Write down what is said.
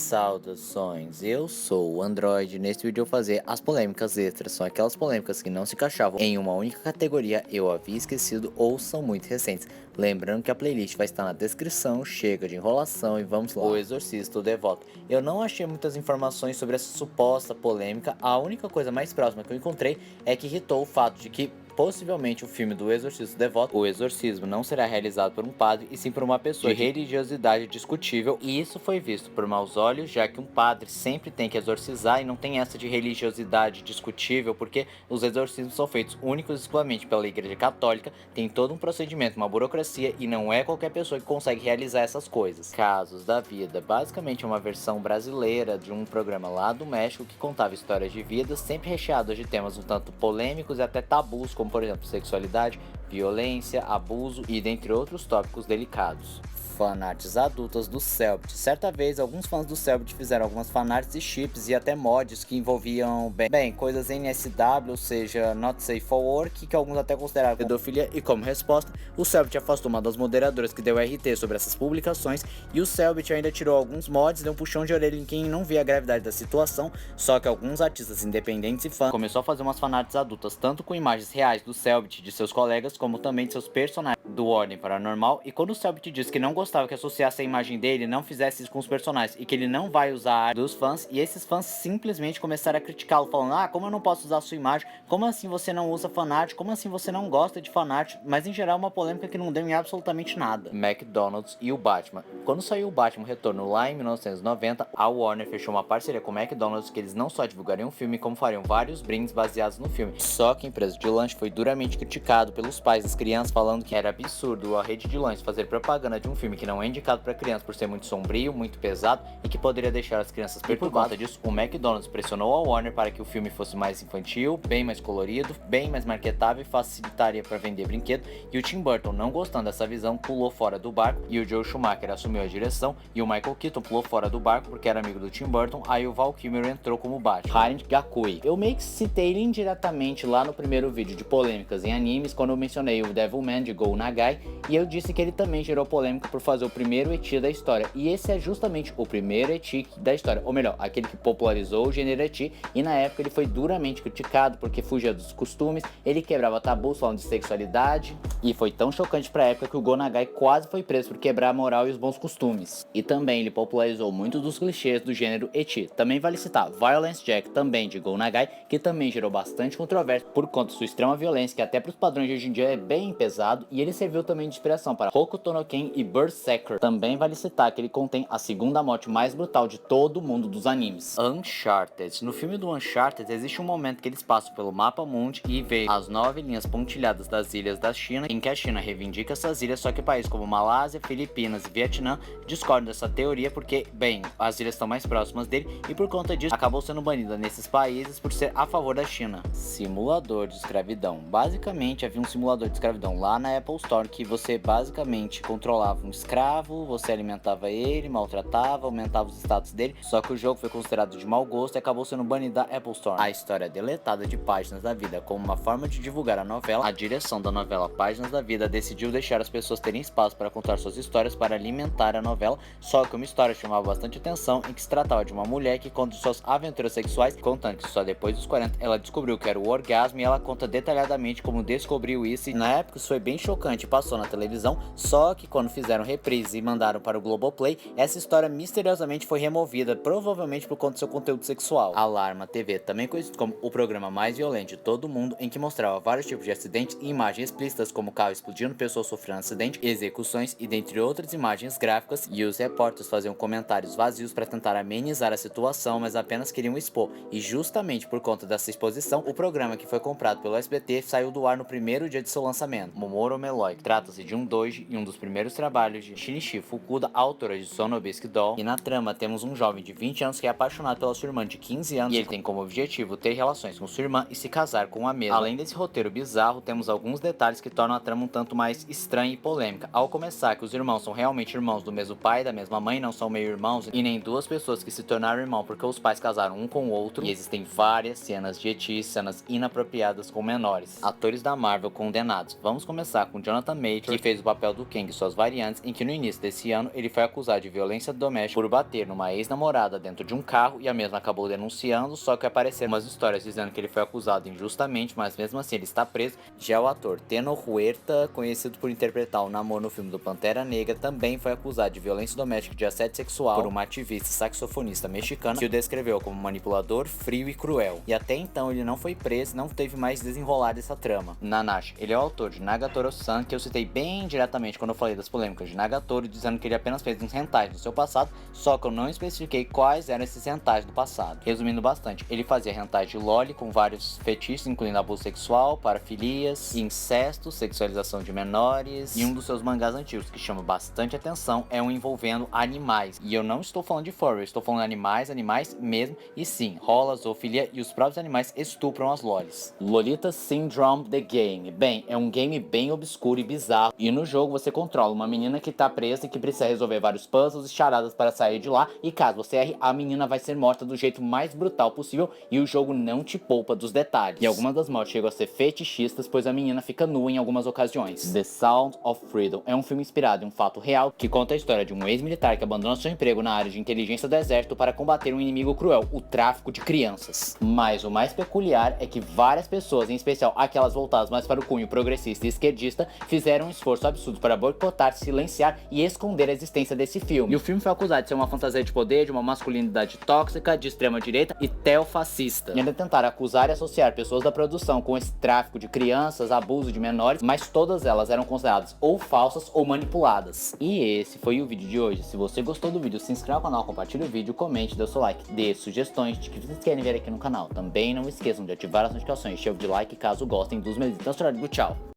Saudações, eu sou o Android. Neste vídeo eu vou fazer as polêmicas extras. São aquelas polêmicas que não se encaixavam em uma única categoria, eu havia esquecido ou são muito recentes. Lembrando que a playlist vai estar na descrição, chega de enrolação e vamos lá. O Exorcista, o Devoto. Eu não achei muitas informações sobre essa suposta polêmica, a única coisa mais próxima que eu encontrei é que irritou o fato de que possivelmente o filme do Exorcista Devoto, o exorcismo não será realizado por um padre e sim por uma pessoa de religiosidade discutível, e isso foi visto por maus olhos, já que um padre sempre tem que exorcizar e não tem essa de religiosidade discutível, porque os exorcismos são feitos únicos e exclusivamente pela Igreja Católica, tem todo um procedimento, uma burocracia, e não é qualquer pessoa que consegue realizar essas coisas. Casos da Vida, basicamente uma versão brasileira de um programa lá do México que contava histórias de vidas, sempre recheadas de temas um tanto polêmicos e até tabus, como por exemplo sexualidade, violência, abuso e dentre outros tópicos delicados. Fanarts adultas do Cellbit. Certa vez, alguns fãs do Cellbit fizeram algumas fanarts e chips e até mods que envolviam, coisas NSW, ou seja, Not Safe for Work, que alguns até consideraram pedofilia, e como resposta, o Cellbit afastou uma das moderadoras que deu RT sobre essas publicações, e o Cellbit ainda tirou alguns mods e deu um puxão de orelha em quem não via a gravidade da situação, só que alguns artistas independentes e fãs começou a fazer umas fanarts adultas, tanto com imagens reais do Cellbit e de seus colegas, como também de seus personagens do Ordem Paranormal, e quando o Cellbit disse que não gostava que associasse a imagem dele, não fizesse isso com os personagens e que ele não vai usar a arte dos fãs, e esses fãs simplesmente começaram a criticá-lo, falando: ah, como eu não posso usar a sua imagem, como assim você não usa fanart, como assim você não gosta de fanart, mas em geral uma polêmica que não deu em absolutamente nada. McDonald's e o Batman. Quando saiu o Batman Retorno lá em 1990, a Warner fechou uma parceria com o McDonald's que eles não só divulgariam o filme, como fariam vários brindes baseados no filme. Só que a empresa de lanche foi duramente criticado pelos pais das crianças, falando que era absurdo a rede de lanches fazer propaganda de um filme que não é indicado para crianças por ser muito sombrio, muito pesado e que poderia deixar as crianças perturbadas. Por conta disso, o McDonald's pressionou a Warner para que o filme fosse mais infantil, bem mais colorido, bem mais marketável e facilitaria para vender brinquedo, e o Tim Burton, não gostando dessa visão, pulou fora do barco, e o Joe Schumacher assumiu a direção, e o Michael Keaton pulou fora do barco porque era amigo do Tim Burton. Aí o Val Kilmer entrou como Batman. Haring Gakui. Eu meio que citei ele indiretamente lá no primeiro vídeo de polêmicas em animes, quando eu mencionei o Devilman de Go Nagai, e eu disse que ele também gerou polêmica por fazer o primeiro ecchi da história, e esse é justamente o primeiro ecchi da história, ou melhor, aquele que popularizou o gênero ecchi, e na época ele foi duramente criticado porque fugia dos costumes, ele quebrava tabus falando de sexualidade, e foi tão chocante pra época que o Go Nagai quase foi preso por quebrar a moral e os bons costumes. E também ele popularizou muitos dos clichês do gênero ecchi. Também vale citar Violence Jack, também de Go Nagai, que também gerou bastante controvérsia por conta de sua extrema violência, que até pros padrões de hoje em dia é bem pesado, e ele serviu também de inspiração para Hokuto no Ken e Berserker. Também vale citar que ele contém a segunda morte mais brutal de todo o mundo dos animes. Uncharted. No filme do Uncharted existe um momento que eles passam pelo mapa mundi e veem as 9 linhas pontilhadas das ilhas da China, em que a China reivindica essas ilhas, só que países como Malásia, Filipinas e Vietnã discordam dessa teoria porque, as ilhas estão mais próximas dele, e por conta disso acabou sendo banida nesses países por ser a favor da China. Simulador de escravidão. Basicamente havia um simulador de escravidão lá na Apple Store que você basicamente controlava um escravo, você alimentava ele, maltratava, aumentava os status dele, só que o jogo foi considerado de mau gosto e acabou sendo banido da Apple Store. A história deletada de Páginas da Vida como uma forma de divulgar a novela, a direção da novela Páginas da Vida decidiu deixar as pessoas terem espaço para contar suas histórias para alimentar a novela, só que uma história chamava bastante atenção, em que se tratava de uma mulher que conta suas aventuras sexuais, contando que só depois dos 40 ela descobriu que era o orgasmo, e ela conta detalhadamente como descobriu isso, e na época isso foi bem chocante e passou na televisão, só que quando fizeram reprise e mandaram para o Globoplay, essa história misteriosamente foi removida, provavelmente por conta do seu conteúdo sexual. Alarma TV, também conhecido como o programa mais violento de todo mundo, em que mostrava vários tipos de acidentes e imagens explícitas como carro explodindo, pessoas sofrendo acidente, execuções e dentre outras imagens gráficas, e os repórteres faziam comentários vazios para tentar amenizar a situação, mas apenas queriam expor, e justamente por conta dessa exposição, o programa, que foi comprado pelo SBT, saiu do ar no primeiro dia de seu lançamento. Momoro Meloi trata-se de um doji e um dos primeiros trabalhos de Shinichi Fukuda, autora de Sonobisque Doll, e na trama temos um jovem de 20 anos que é apaixonado pela sua irmã de 15 anos, e ele tem como objetivo ter relações com sua irmã e se casar com a mesma. Além desse roteiro bizarro, temos alguns detalhes que tornam a trama um tanto mais estranha e polêmica. Ao começar, que os irmãos são realmente irmãos do mesmo pai e da mesma mãe, não são meio irmãos e nem duas pessoas que se tornaram irmão porque os pais casaram um com o outro, e existem várias cenas de eti, cenas inapropriadas com menores. Atores da Marvel condenados. Vamos começar com Jonathan Majors, que fez o papel do Kang e suas variantes, em em que no início desse ano ele foi acusado de violência doméstica por bater numa ex-namorada dentro de um carro e a mesma acabou denunciando, só que apareceram umas histórias dizendo que ele foi acusado injustamente, mas mesmo assim ele está preso. Já o ator Teno Huerta, conhecido por interpretar o Namor no filme do Pantera Negra, também foi acusado de violência doméstica e de assédio sexual por uma ativista saxofonista mexicana que o descreveu como manipulador, frio e cruel. E até então ele não foi preso e não teve mais desenrolar dessa trama. Nanashi, ele é o autor de Nagatoro-san, que eu citei bem diretamente quando eu falei das polêmicas de Nagatoro, dizendo que ele apenas fez uns hentais do seu passado, só que eu não especifiquei quais eram esses hentais do passado. Resumindo bastante, ele fazia hentais de loli com vários fetiches, incluindo abuso sexual, parafilias, incesto, sexualização de menores, e um dos seus mangás antigos que chama bastante atenção é um envolvendo animais. E eu não estou falando de furry, eu estou falando de animais mesmo, e sim, rola zoofilia e os próprios animais estupram as lolis. Lolita Syndrome The Game. Bem, é um game bem obscuro e bizarro, e no jogo você controla uma menina que tá presa e que precisa resolver vários puzzles e charadas para sair de lá, e caso você erre, a menina vai ser morta do jeito mais brutal possível e o jogo não te poupa dos detalhes. E algumas das mortes chegam a ser fetichistas, pois a menina fica nua em algumas ocasiões. The Sound of Freedom é um filme inspirado em um fato real que conta a história de um ex-militar que abandona seu emprego na área de inteligência do exército para combater um inimigo cruel, o tráfico de crianças. Mas o mais peculiar é que várias pessoas, em especial aquelas voltadas mais para o cunho progressista e esquerdista, fizeram um esforço absurdo para boicotar, silenciar e esconder a existência desse filme. E o filme foi acusado de ser uma fantasia de poder, de uma masculinidade tóxica, de extrema direita e teofascista. E ainda tentaram acusar e associar pessoas da produção com esse tráfico de crianças, abuso de menores, mas todas elas eram consideradas ou falsas ou manipuladas. E esse foi o vídeo de hoje. Se você gostou do vídeo, se inscreva no canal, compartilhe o vídeo, comente, dê o seu like, dê sugestões de que vocês querem ver aqui no canal. Também não esqueçam de ativar as notificações, chave de like caso gostem dos meus vídeos. Então, tchau!